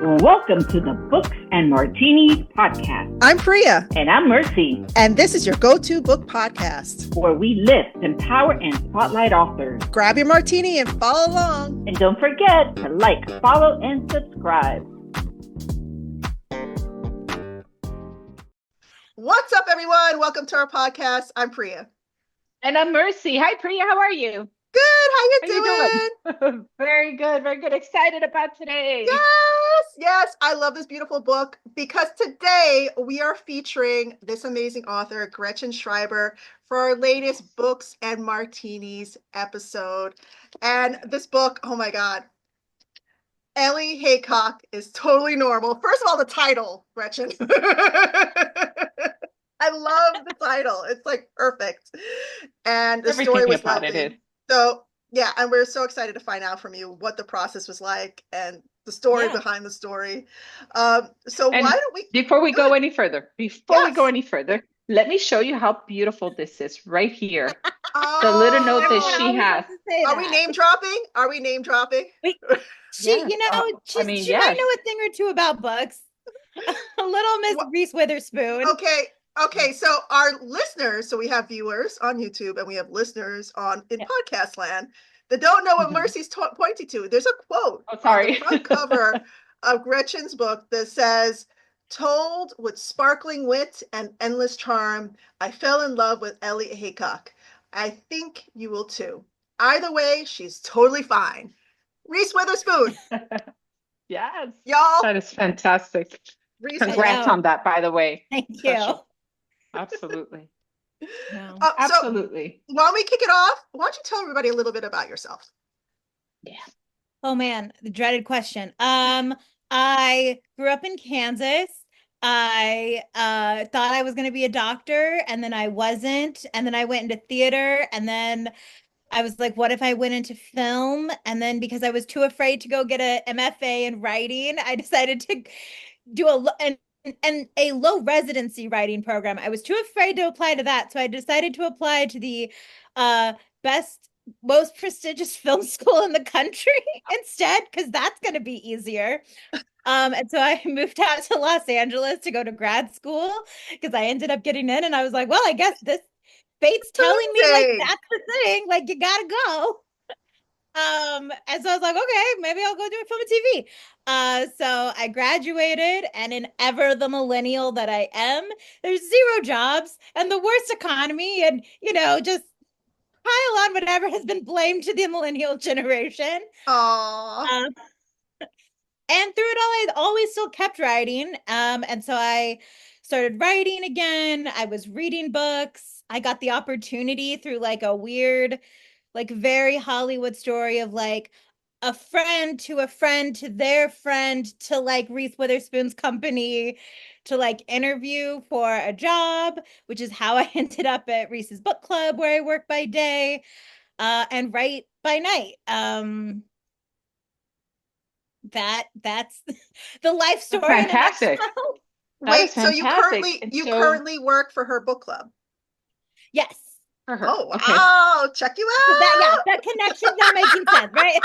Welcome to the Books and Martinis podcast. I'm Priya. And I'm Mercy. And this is your go-to book podcast, where we lift, empower, and spotlight authors. Grab your martini and follow along. And don't forget to like, follow, and subscribe. What's up, everyone? Welcome to our podcast. I'm Priya. And I'm Mercy. Hi, Priya. How are you? Good. How you doing? Very good. Very good. Excited about today. Yes. I love this beautiful book because today we are featuring this amazing author, Gretchen Schreiber, for our latest Books and Martinis episode. And this book, oh my God, Ellie Haycock is totally normal. First of all, the title, Gretchen. I love the title. It's like perfect. And the story was lovely. So yeah, and we're so excited to find out from you what the process was like and the story behind the story. So why don't we before we go any further, let me show you how beautiful this is right here. The little note that she has. Are we name dropping? She might know a thing or two about books. A little Miss Reese Witherspoon. Okay, so our listeners, so we have viewers on YouTube and we have listeners in podcast land that don't know what Mercy's pointing to. There's a quote on the front cover of Gretchen's book that says, "Told with sparkling wit and endless charm, I fell in love with Ellie Haycock. I think you will too. Either way, she's totally fine." Reese Witherspoon. Yes. Y'all. That is fantastic. Reese, congrats on that, by the way. Thank you. Absolutely. Absolutely. So, while we kick it off, why don't you tell everybody a little bit about yourself? Yeah. Oh man, the dreaded question. I grew up in Kansas. I thought I was going to be a doctor, and then I wasn't. And then I went into theater, and then I was like, what if I went into film? And then because I was too afraid to go get a MFA in writing, I decided to do a low residency writing program. I was too afraid to apply to that. So I decided to apply to the most prestigious film school in the country instead, because that's going to be easier. And so I moved out to Los Angeles to go to grad school because I ended up getting in, and I was like, well, I guess this fate's telling me like that's the thing, like you gotta go. And so I was like, okay, maybe I'll go do film and TV. So I graduated, and in ever the millennial that I am, there's zero jobs and the worst economy, and just pile on whatever has been blamed to the millennial generation. Aww. And through it all, I always still kept writing. And so I started writing again. I was reading books. I got the opportunity through like a weird, like very Hollywood story of like a friend to their friend to like Reese Witherspoon's company to like interview for a job, which is how I ended up at Reese's book club, where I work by day and write by night. That's the life story. Fantastic. Wait, so you currently work for her book club? Yes. Oh, wow. Okay. Check you out. That connection's not making sense, right?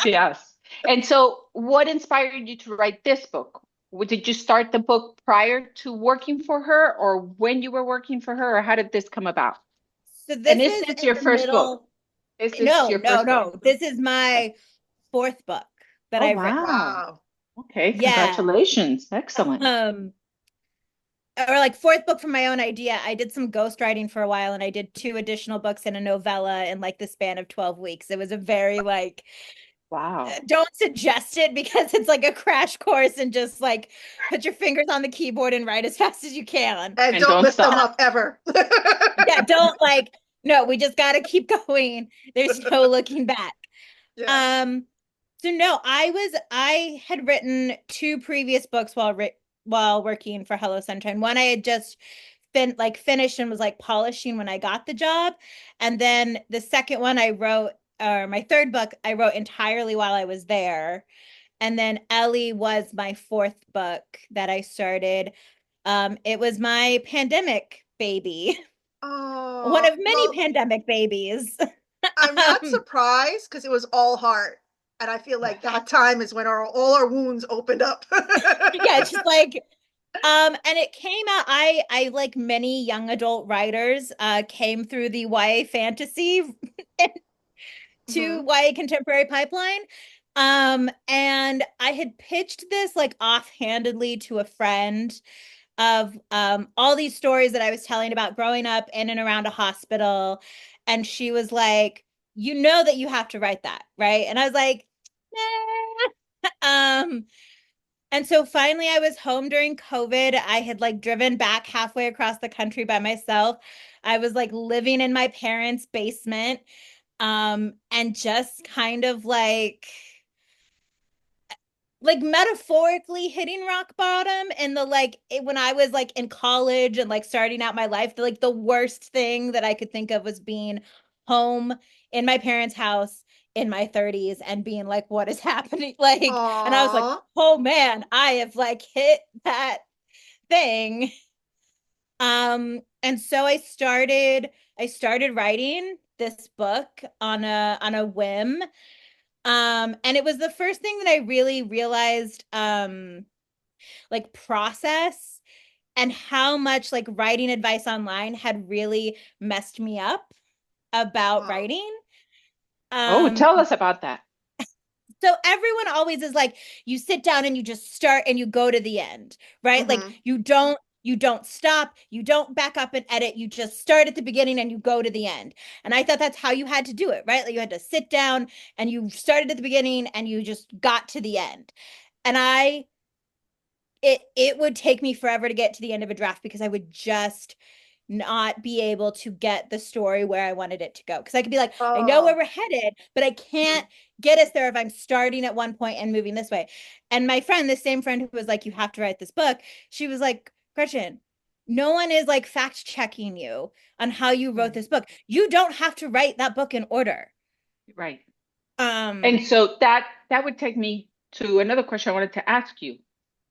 Yes. And so what inspired you to write this book? Did you start the book prior to working for her, or when you were working for her, or how did this come about? So this is your first book? No. This is my fourth book that I've written. Wow. Okay. Congratulations. Excellent. Or like fourth book from my own idea. I did some ghostwriting for a while, and I did 2 additional books and a novella in like the span of 12 weeks. It was a very like, wow. Don't suggest it because it's like a crash course and just like put your fingers on the keyboard and write as fast as you can. And don't lift them up ever. No, we just got to keep going. There's no looking back. Yeah. So no, I had written 2 previous books while working for Hello Sunshine. One I had just finished and was like polishing when I got the job. And then the second one my third book, I wrote entirely while I was there. And then Ellie was my 4th book that I started. It was my pandemic baby. Oh, one of many pandemic babies. I'm not surprised because it was all heart. And I feel like that time is when all our wounds opened up. Yeah, it's just like, and it came out, I like many young adult writers, came through the YA fantasy to YA contemporary pipeline. And I had pitched this like offhandedly to a friend of all these stories that I was telling about growing up in and around a hospital. And she was like, you know that you have to write that, right? And I was like, nah. And so finally I was home during COVID. I had like driven back halfway across the country by myself. I was like living in my parents' basement, and just kind of like metaphorically hitting rock bottom. And the when I was like in college and like starting out my life, the worst thing that I could think of was being home in my parents' house in my 30s and being like, what is happening? And I was like, Aww. oh man, I have like hit that thing. And so I started writing this book on a whim. And it was the first thing that I really realized, like process and how much like writing advice online had really messed me up about Wow. writing. Oh, Um, tell us about that. so everyone always is like, you sit down and you just start and you go to the end, right? Like you don't stop, you don't back up and edit, you just start at the beginning and you go to the end. And I thought that's how you had to do it, right? Like you had to sit down and you started at the beginning and you just got to the end. And it would take me forever to get to the end of a draft because I would just not be able to get the story where I wanted it to go. Because I could be like, I know where Oh. we're headed, but I can't get us there if I'm starting at one point and moving this way. And my friend, the same friend who was like, you have to write this book, she was like, Gretchen, no one is like fact checking you on how you wrote Right. this book. You don't have to write that book in order. Right. Um, And so that would take me to another question I wanted to ask you.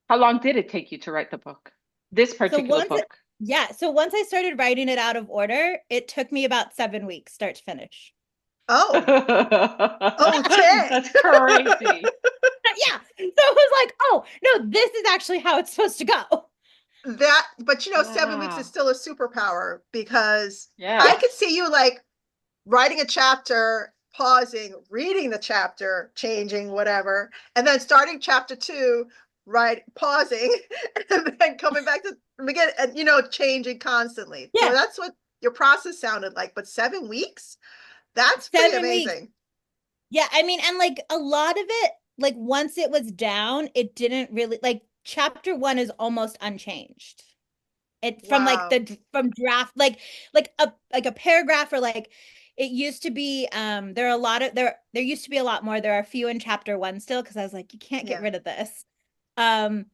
How long did it take you to write the book? This so particular once it, book. yeah, so once I started writing it out of order, it took me about 7 weeks, start to finish. Oh. Oh, dang. That's crazy. Yeah. So it was like, oh, no, this is actually how it's supposed to go. But 7 weeks is Wow. still a superpower because I Yeah. could see you like writing a chapter, pausing, reading the chapter, changing, whatever, and then starting chapter two, right, pausing, and then coming back to begin and changing constantly. So Yeah. that's what your process sounded like. But 7 weeks? That's pretty 7 weeks. amazing. Yeah. I mean, and like a lot of it, like once it was down, it didn't really like chapter one is almost unchanged. It from like Wow. the from draft, like a paragraph or like it used to be there are a lot of there used to be a lot more. There are a few in chapter one still because I was like, you can't get Yeah. rid of this. Um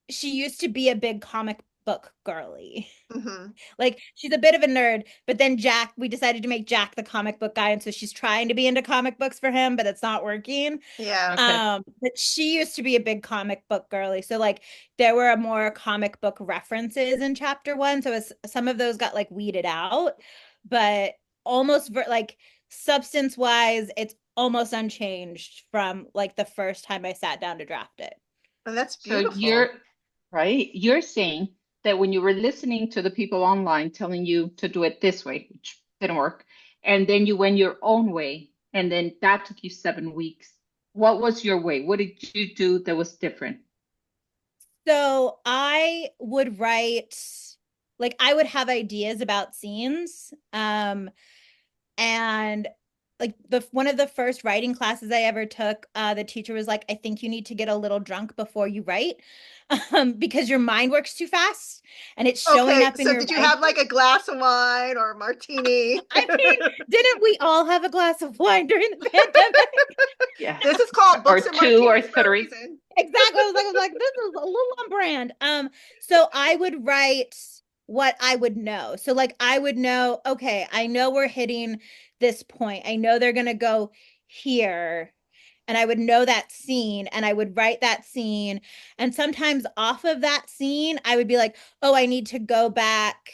she used to be a big comic book girly. Hmm. Like she's a bit of a nerd, but then we decided to make Jack the comic book guy, and so she's trying to be into comic books for him, but it's not working. Yeah. Okay. But she used to be a big comic book girly. So like there were more comic book references in chapter one. So some of those got like weeded out, but almost like substance wise, it's almost unchanged from like the first time I sat down to draft it. And that's So beautiful. you're saying that when you were listening to the people online telling you to do it this way, which didn't work, and then you went your own way, and then that took you 7 weeks. What was your way? What did you do that was different? So I would write, like I would have ideas about scenes. And like the one of the first writing classes I ever took, the teacher was like, I think you need to get a little drunk before you write, because your mind works too fast and it's showing Okay, up in so your did you writing. have like a glass of wine or a martini? I mean, didn't we all have a glass of wine during the pandemic? Yeah. This is called Or books and two or martinis for a three. reason. Exactly. I was like, this is a little on brand. So I would write what I would know. So like I would know, okay, I know we're hitting this point. I know they're gonna go here. And I would know that scene and I would write that scene. And sometimes off of that scene, I would be like, oh, I need to go back.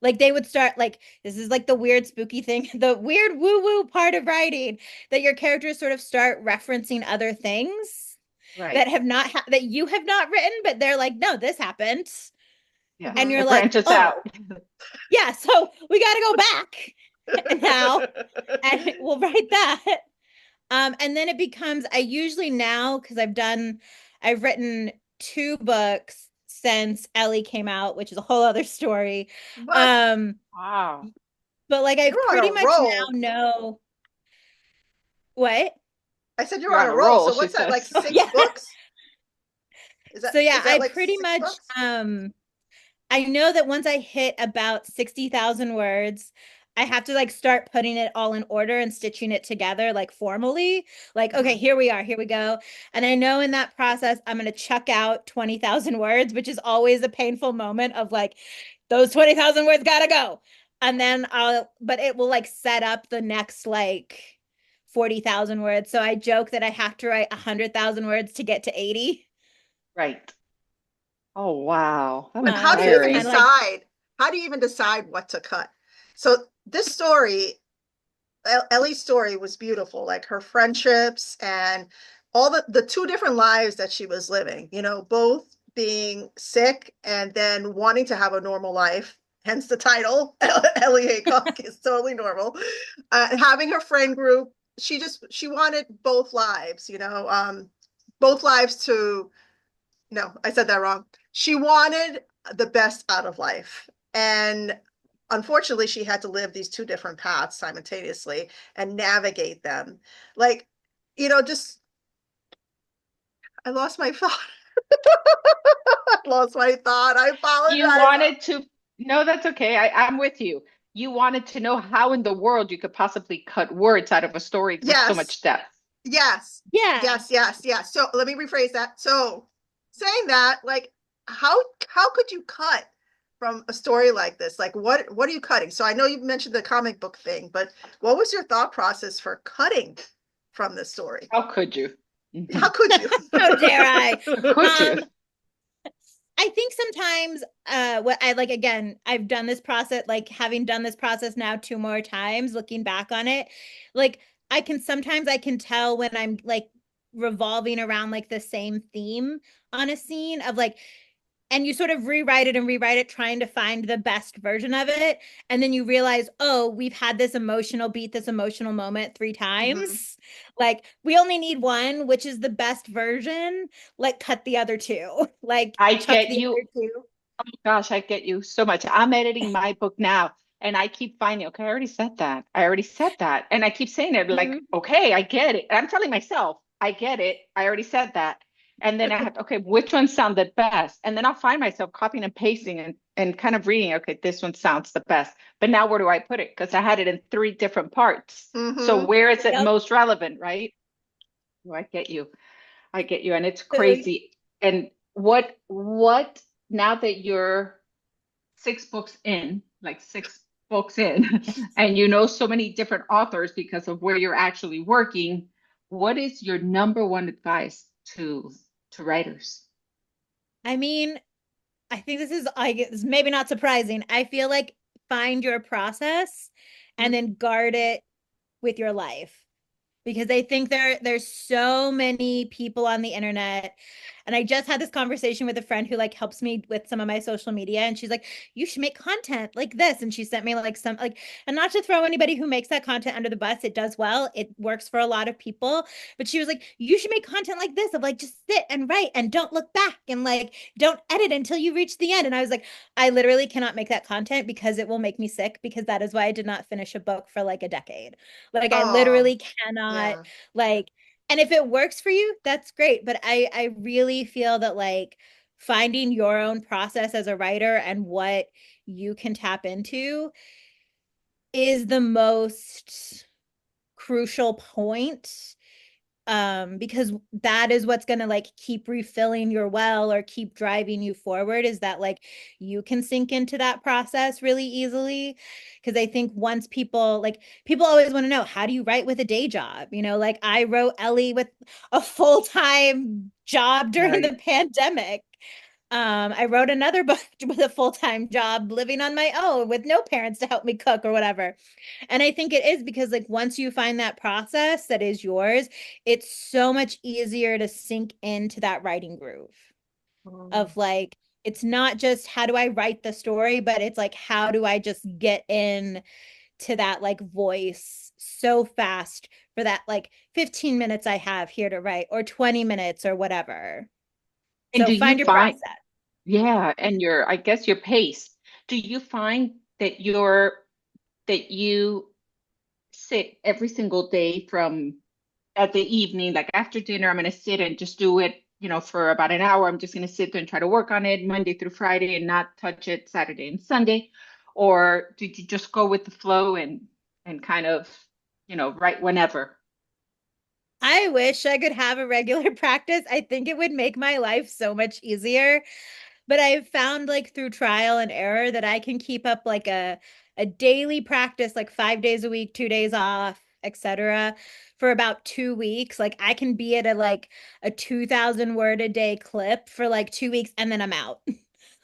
Like they would start like, this is like the weird spooky thing, the weird woo-woo part of writing, that your characters sort of start referencing other things Right. that have not that you have not written, but they're like, no, this happened. Yeah. And you're It like, branches out. oh, yeah, so we got to go back now and we'll write that. And then it becomes, I usually now, because I've written 2 books since Ellie came out, which is a whole other story. But Wow. But like I you're on pretty a much now roll. know what? I said you're You're on on a a roll. roll, So she what's that, like says. 6 Yeah. books? So yeah, Is that I like pretty 6 much books? I know that once I hit about 60,000 words, I have to like start putting it all in order and stitching it together like formally. Like, okay, here we are, here we go. And I know in that process, I'm going to chuck out 20,000 words, which is always a painful moment of like, those 20,000 words gotta go. And then but it will like set up the next like 40,000 words. So I joke that I have to write 100,000 words to get to 80. Right. Oh, wow. How But So it's inspiring. kind of like, how do you even decide what to cut? So this story, Ellie's story was beautiful, like her friendships and all the 2 different lives that she was living, both being sick and then wanting to have a normal life, hence the title. Ellie Haycock is totally normal. Having her friend group, she wanted both lives, both lives to, no, I said that wrong. She wanted the best out of life. And unfortunately, she had to live these 2 different paths simultaneously and navigate them. Like, just, I lost my thought. I lost my thought. I You apologize. wanted to, no, that's okay. I'm with you. You wanted to know how in the world you could possibly cut words out of a story with so Yes, much depth. yes, yeah. yes. So let me rephrase that. So saying that, like, how could you cut from a story like this? Like, what are you cutting? So I know you mentioned the comic book thing, but what was your thought process for cutting from this story? How could you? How could you? How dare I? How could you? I think sometimes what I like, again, I've done this process, like having done this process now 2 more times, looking back on it, like I can tell when I'm like revolving around like the same theme on a scene of like, and you sort of rewrite it and rewrite it trying to find the best version of it, and then you realize, oh, we've had this emotional beat, this emotional moment 3 times. Mhm. Like we only need one, which is the best version. Like cut the other 2, like I chuck get the you. other 2. Oh gosh, I get you so much. I'm editing my book now and I keep finding, okay, I already said that. I already said that. And I keep saying it like, Mhm. okay, I get it. I'm telling myself, I get it. I already said that. And then I have, okay, which one sounded best? And then I'll find myself copying and pasting and kind of reading, okay, this one sounds the best. But now where do I put it? Because I had it in 3 different parts. So Mhm. where is it Yep. most relevant, right? Oh, I get you. I get you. And it's So crazy. And what now that you're 6 books in, like 6 books in, and you know so many different authors because of where you're actually working, what is your number one advice to writers? I mean, I think this is, I guess, maybe not surprising. I feel like find your process and then guard it with your life, because I think there's so many people on the internet. And I just had this conversation with a friend who like helps me with some of my social media, and she's like, you should make content like this, and she sent me like some like, and not to throw anybody who makes that content under the bus, it does well, it works for a lot of people, but she was like, you should make content like this of like just sit and write and don't look back and like don't edit until you reach the end. And I was like, I literally cannot make that content because it will make me sick, because that is why I did not finish a book for like a decade. Like I Oh, literally cannot, yeah. like, and if it works for you, that's great. But I really feel that like finding your own process as a writer and what you can tap into is the most crucial point, because that is what's going to like keep refilling your well or keep driving you forward, is that like you can sink into that process really easily. Because I think once people always want to know, how do you write with a day job, like I wrote Ellie with a full-time job during Right. the pandemic. I wrote another book with a full-time job, living on my own with no parents to help me cook or whatever. And I think it is because like once you find that process that is yours, it's so much easier to sink into that writing groove of like, it's not just how do I write the story, but it's like, how do I just get in to that like voice so fast for that like 15 minutes I have here to write or 20 minutes or whatever. And So do you find your find, process. yeah, and I guess your pace, do you find that that you sit every single day from at the evening, like after dinner, I'm going to sit and just do it, for about an hour. I'm just going to sit there and try to work on it Monday through Friday and not touch it Saturday and Sunday? Or did you just go with the flow and kind of, write whenever? I wish I could have a regular practice. I think it would make my life so much easier. But I've found like through trial and error that I can keep up like a daily practice, like 5 days a week, 2 days off, etc., for about 2 weeks. Like I can be at a 2,000 word a day clip for like 2 weeks and then I'm out.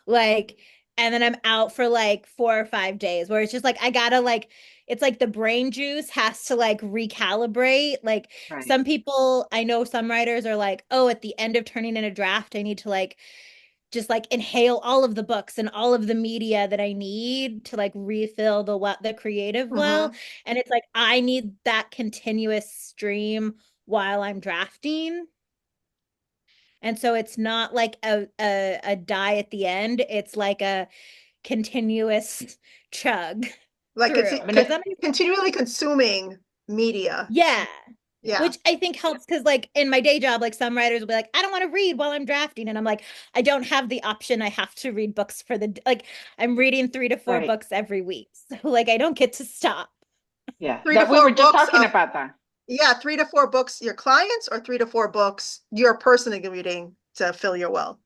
Like, and then I'm out for like 4 or 5 days where it's just like I gotta like it's like the brain juice has to like recalibrate. Like Right. some people, I know some writers are like, oh, at the end of turning in a draft, I need to like just like inhale all of the books and all of the media that I need to like refill the creative well. And it's like I need that continuous stream while I'm drafting. And so it's not like a die at the end. It's like a continuous chug Like through. Does that make sense? continually consuming media. Yeah. Yeah. Which I think helps because, like, in my day job, like, some writers will be like, I don't want to read while I'm drafting. And I'm like, I don't have the option. I have to read books for like, I'm reading 3 to 4 Right. books every week. So, like, I don't get to stop. Yeah. Three to That we four were just books talking of, about that. yeah, 3 to 4 books your clients, or 3 to 4 books you're personally reading to fill your well.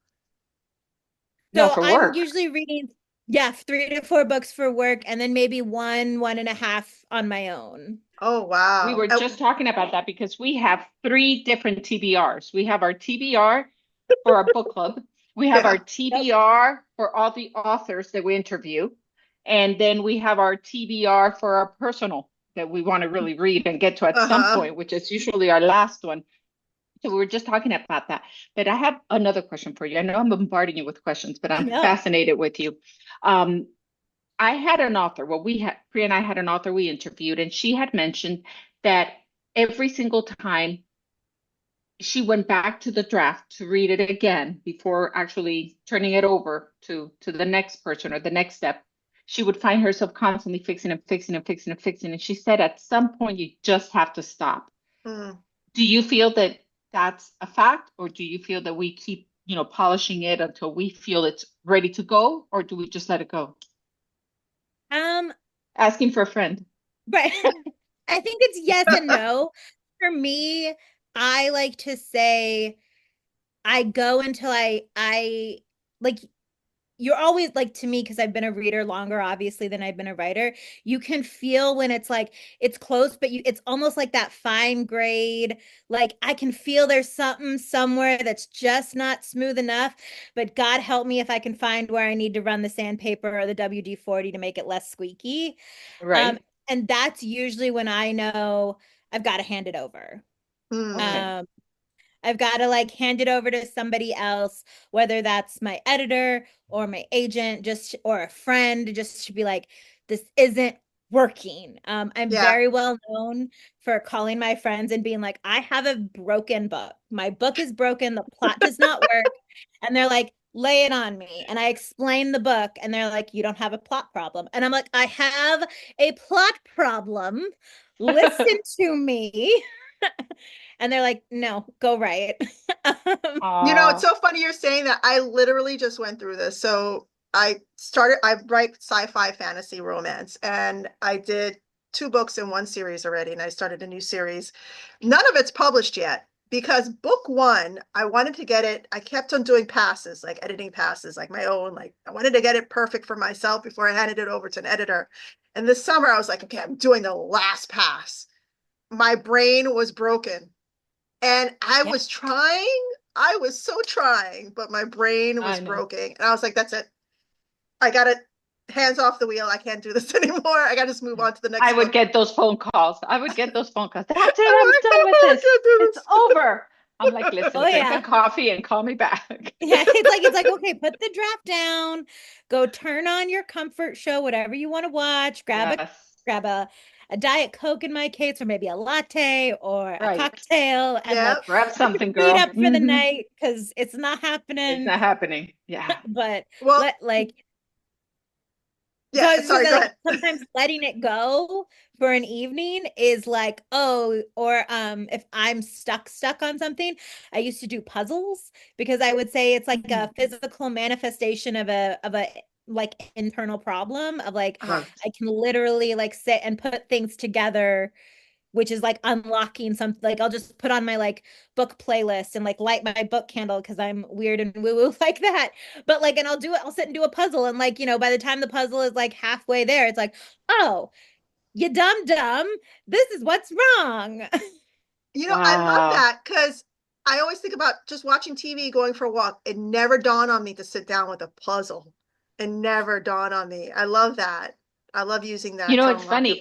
No, So for I'm work. usually reading, yeah, 3 to 4 books for work and then maybe one and a half on my own. Oh, We wow. were just talking about that because we have three different TBRs. We have our TBR for our book club. We have our Yeah. Yep. TBR for all the authors that we interview. And then we have our TBR for our personal that we want to really read and get to at some Uh-huh. point, which is usually our last one. So we were just talking about that. But I have another question for you. I know I'm bombarding you with questions, but I'm No. fascinated with you. Um, I had an author, well, Priya and I had an author we interviewed, and she had mentioned that every single time she went back to the draft to read it again before actually turning it over to the next person or the next step, she would find herself constantly fixing and fixing and fixing and fixing. And she said at some point you just have to stop. Mm. Do you feel that that's a fact, or do you feel that we keep, polishing it until we feel it's ready to go, or do we just let it go? Um, Asking for a friend. but I think it's yes and no. For me, I like to say I go until I like you're always like to me because I've been a reader longer obviously than I've been a writer. You can feel when it's like it's close but it's almost like that fine grade, like I can feel there's something somewhere that's just not smooth enough, but God help me if I can find where I need to run the sandpaper or the WD-40 to make it less squeaky. Um Right. and that's usually when I know I've got to hand it over. Mm. Okay. Um I've got to like hand it over to somebody else, whether that's my editor or my agent, just or a friend, just to be like, this isn't working. I'm Yeah. very well known for calling my friends and being like, I have a broken book. My book is broken. The plot does not work. And they're like, lay it on me. And I explain the book, and they're like, you don't have a plot problem. And I'm like, I have a plot problem. Listen to me. And they're like, no, go write. It's so funny you're saying that. I literally just went through this. So I write sci-fi fantasy romance, and I did 2 books in one series already, and I started a new series. None of it's published yet because book one, I wanted to get it. I kept on doing passes, like editing passes, like my own, like I wanted to get it perfect for myself before I handed it over to an editor. And this summer I was like, okay, I'm doing the last pass. My brain was broken. And I Yeah. was trying I was so trying, but my brain was broken. And I was like, that's it. I got it. Hands off the wheel. I can't do this anymore. I got to just move on to the next I would book. get those phone calls. That's it. I'm done with this. It's over. I'm like, listen, drink a coffee and call me back. Yeah, it's like, okay, put the draft down, go turn on your comfort show, whatever you want to watch, grab a Diet Coke in my case, or maybe a latte or a cocktail, and like grab something, girl. Feet up for the night, because it's not happening. It's not happening. Yeah. But yeah, sorry, go ahead. Sometimes letting it go for an evening is like, oh, or if I'm stuck on something, I used to do puzzles, because I would say it's like a physical manifestation of a like internal problem of like, I can literally like sit and put things together, which is like unlocking something. Like I'll just put on my like book playlist and like light my book candle because I'm weird and woo-woo like that. But like, and I'll sit and do a puzzle. And like, by the time the puzzle is like halfway there, it's like, oh, you dumb, this is what's wrong. I love that, because I always think about just watching TV, going for a walk. It never dawned on me to sit down with a puzzle. It never dawned on me. I love that. I love using that. It's funny.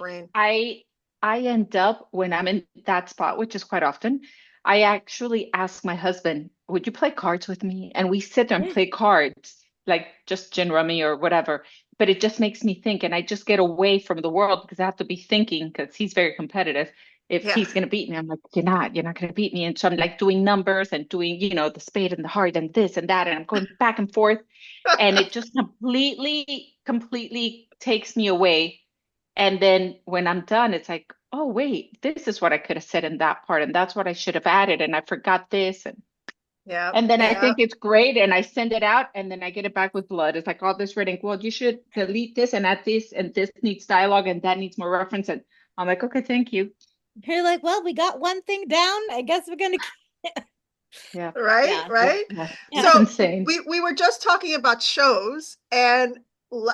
I end up, when I'm in that spot, which is quite often, I actually ask my husband, would you play cards with me? And we sit there and play cards, like just gin rummy or whatever. But it just makes me think, and I just get away from the world because I have to be thinking, because he's very competitive. If he's going to beat me, I'm like, you're not going to beat me. And so I'm like doing numbers and doing, the spade and the heart and this and that. And I'm going back and forth. And it just completely takes me away. And then when I'm done, it's like, oh, wait, this is what I could have said in that part. And that's what I should have added. And I forgot this. And then I think it's great. And I send it out and then I get it back with blood. It's like all this writing. Well, you should delete this and add this. And this needs dialogue and that needs more reference. And I'm like, okay, thank you. You're like, well, we got one thing down. I guess we're going to. Yeah. Right. Yeah. So insane. We were just talking about shows, and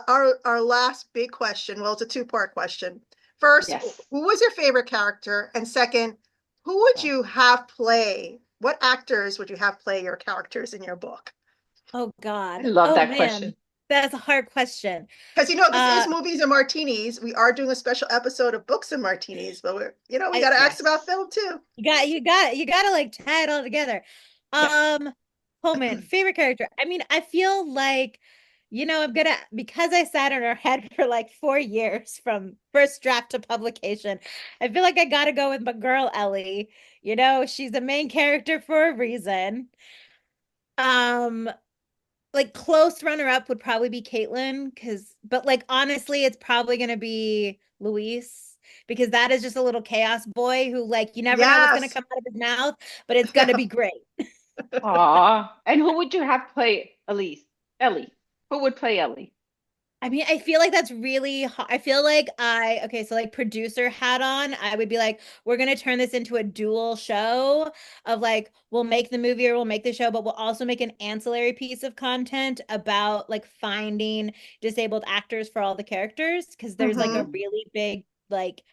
our last big question, well, it's a two-part question. First, who was your favorite character? And second, who would you have play? What actors would you have play your characters in your book? Oh God. I love that question. That's a hard question. Because this is Movies and Martinis. We are doing a special episode of Books and Martinis, but we're we got to ask about film too. You got to like tie it all together. Oh man, favorite character. I mean, I feel like, I'm gonna, because I sat in her head for like 4 years from first draft to publication, I feel like I gotta go with my girl Ellie. She's the main character for a reason. Like close runner-up would probably be Caitlin, but like honestly, it's probably gonna be Luis, because that is just a little chaos boy who, like, you never know what's gonna come out of his mouth, but it's gonna be great. Aw. And who would you have play Ellie? Who would play Ellie? I mean, I feel like that's really hard. I feel like so like producer hat on, I would be like, we're going to turn this into a dual show of like, we'll make the movie or we'll make the show, but we'll also make an ancillary piece of content about like finding disabled actors for all the characters. Cause there's like a really big, like,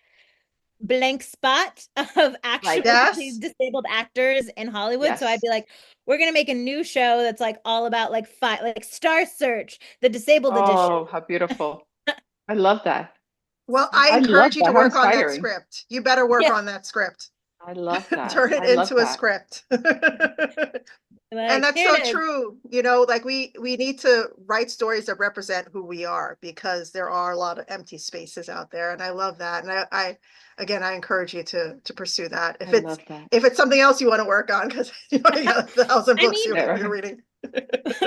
blank spot of actually disabled actors in Hollywood. So I'd be like, we're gonna make a new show that's like all about like Star Search, the disabled edition. Oh, how beautiful. I love that. Well, I encourage you to work on that script. You better work on that script. I love that. Turn it into a script. And that's so true. Like we need to write stories that represent who we are, because there are a lot of empty spaces out there. And I love that. And I encourage you to pursue that. If it's something else you want to work on, because you got 1,000 books you're reading.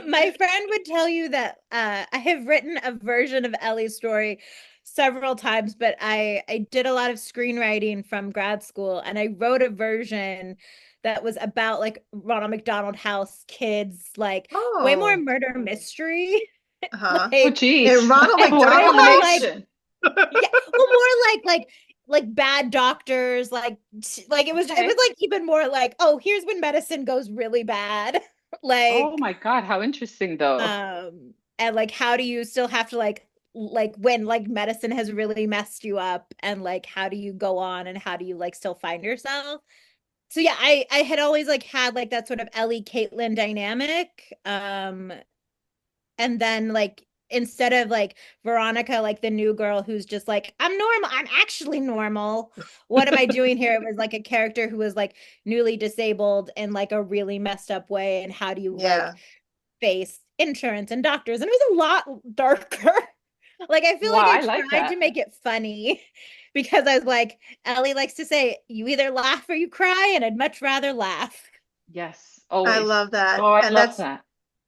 My friend would tell you that I have written a version of Ellie's story several times, but I did a lot of screenwriting from grad school, and I wrote a version that was about like Ronald McDonald House kids, like way more murder mystery. Like, oh geez. And Ronald McDonald House. More like bad doctors, like it was like even more like, oh, here's when medicine goes really bad. Like, oh my God, how interesting though. And like, how do you still have to like when like medicine has really messed you up, and like how do you go on, and how do you like still find yourself? So yeah, I had always like had like that sort of Ellie Caitlin dynamic. And then like instead of like Veronica, like the new girl who's just like, I'm normal, I'm actually normal. What am I doing here? It was like a character who was like newly disabled in like a really messed up way. And how do you like face insurance and doctors? And it was a lot darker. Like I feel like I tried to make it funny because I was like, Ellie likes to say, you either laugh or you cry, and I'd much rather laugh. Yes, always. I love that. Oh, I love that.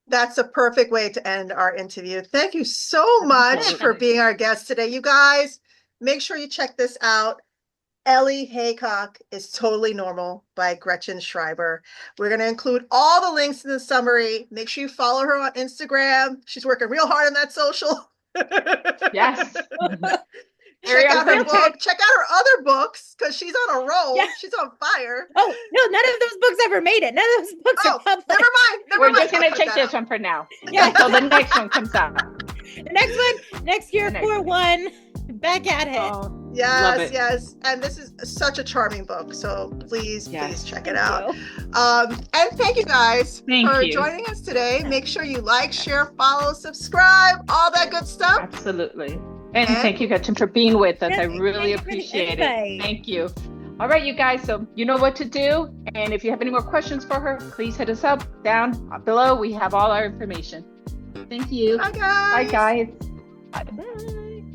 That's a perfect way to end our interview. Thank you so much for being our guest today. You guys, make sure you check this out. Ellie Haycock is Totally Normal by Gretchen Schreiber. We're going to include all the links in the summary. Make sure you follow her on Instagram. She's working real hard on that social. Yes. Check out her book. Check out her other books because she's on a roll. Yeah. She's on fire. Oh, no, none of those books ever made it. None of those books are published. Never mind. We're just going to check this one for now. Yeah. Until the next one comes out. The next one, next year, 4/1. Back at it. Oh, yes. And this is such a charming book. So please check it out. And thank you guys for joining us today. Make sure you like, share, follow, subscribe, all that good stuff. Absolutely. And thank you, Gretchen, for being with us. I really appreciate it. Thank you. All right, you guys. So you know what to do. And if you have any more questions for her, please hit us up down below. We have all our information. Thank you. Bye, guys. Bye, guys. Bye.